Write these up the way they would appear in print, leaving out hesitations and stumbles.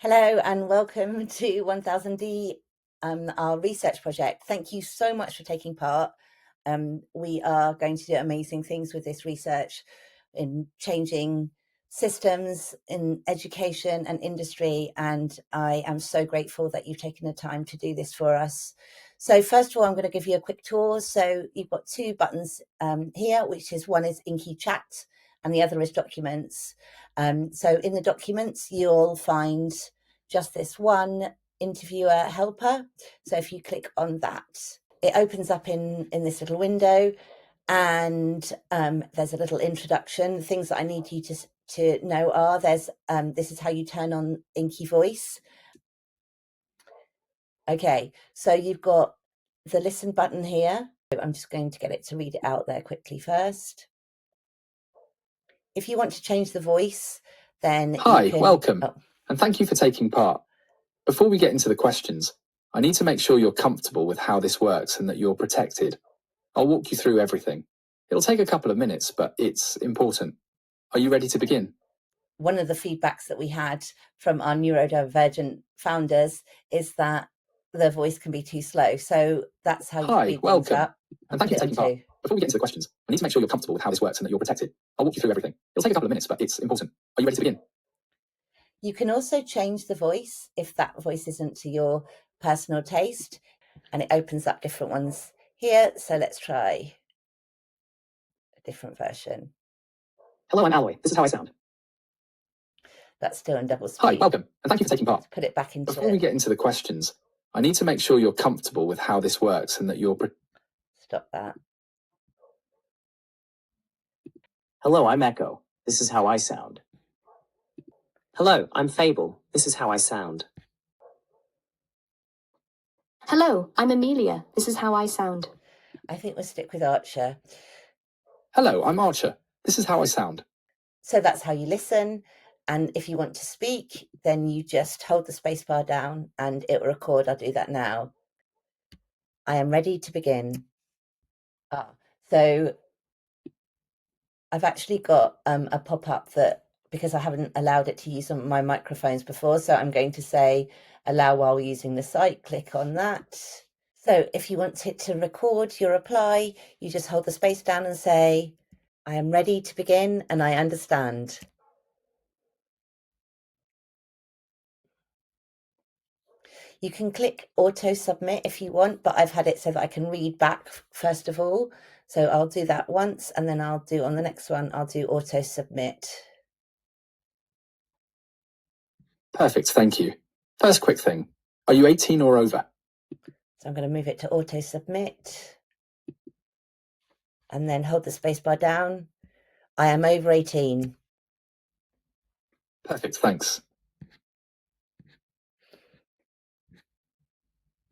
Hello and welcome to 1000D, our research project. Thank you so much for taking part. We are going to do amazing things with this research in changing systems in education and industry, and I am so grateful that you've taken the time to do this for us. So first of all, I'm going to give you a quick tour. So you've got two buttons here, which is one is Inky Chat and the other is Documents. So in the documents, you'll find just this one interviewer helper. So if you click on that, it opens up in this little window, and there's a little introduction. Things that I need you to know are this is how you turn on Inky Voice. Okay, so you've got the listen button here. I'm just going to get it to read it out there quickly first. If you want to change the voice, then Hi, welcome, and thank you for taking part. Before we get into the questions, I need to make sure you're comfortable with how this works and that you're protected. I'll walk you through everything. It'll take a couple of minutes, but it's important. Are you ready to begin? One of the feedbacks that we had from our neurodivergent founders is that the voice can be too slow. So that's how you speed things up. And thank you for taking part. Before we get into the questions, I need to make sure you're comfortable with how this works and that you're protected. I'll walk you through everything. It'll take a couple of minutes, but it's important. Are you ready to begin? You can also change the voice if that voice isn't to your personal taste, and it opens up different ones here. So let's try a different version. Hello, I'm Alloy. This is how I sound. That's still in double speed. Hi, welcome, and thank you for taking part. Let's put it back into Before we get into the questions, I need to make sure you're comfortable with how this works and that you're... Stop that. Hello, I'm Echo. This is how I sound. Hello, I'm Fable. This is how I sound. Hello, I'm Amelia. This is how I sound. I think we'll stick with Archer. Hello, I'm Archer. This is how I sound. So that's how you listen. And if you want to speak, then you just hold the spacebar down and it will record. I'll do that now. I am ready to begin. So I've actually got a pop-up that, because I haven't allowed it to use on my microphones before, so I'm going to say allow while using the site. Click on that. So if you want it to record your reply, you just hold the space down and say, I am ready to begin and I understand. You can click auto submit if you want, but I've had it so that I can read back first of all. So I'll do that once, and then I'll do on the next one, I'll do auto submit. Perfect, thank you. First quick thing, are you 18 or over? So I'm going to move it to auto submit and then hold the spacebar down. I am over 18. Perfect, thanks.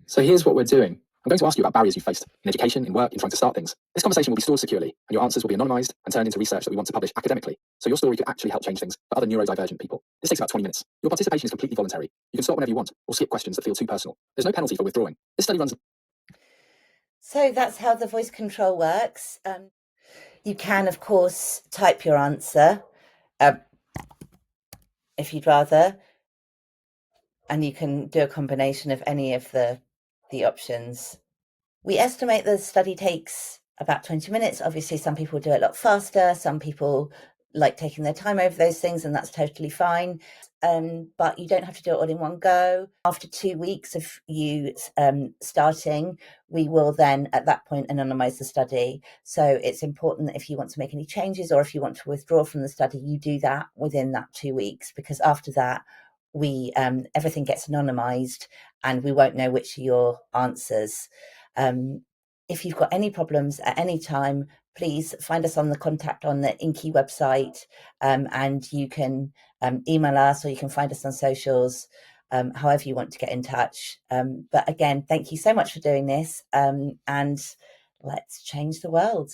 So here's what we're doing. I'm going to ask you about barriers you faced in education, in work, in trying to start things. This conversation will be stored securely, and your answers will be anonymised and turned into research that we want to publish academically. So your story could actually help change things for other neurodivergent people. This takes about 20 minutes. Your participation is completely voluntary. You can stop whenever you want, or skip questions that feel too personal. There's no penalty for withdrawing. This study runs... So that's how the voice control works. You can, of course, type your answer if you'd rather, and you can do a combination of any of the options. We estimate the study takes about 20 minutes. Obviously, some people do it a lot faster. Some people like taking their time over those things, and that's totally fine. But you don't have to do it all in one go. After 2 weeks of you starting, we will then at that point anonymize the study. So it's important that if you want to make any changes or if you want to withdraw from the study, you do that within that 2 weeks, because after that, we everything gets anonymized and we won't know which are your answers. If you've got any problems at any time, please find us on the contact on the Inky website, and you can email us or you can find us on socials, however you want to get in touch. But again, thank you so much for doing this, and let's change the world.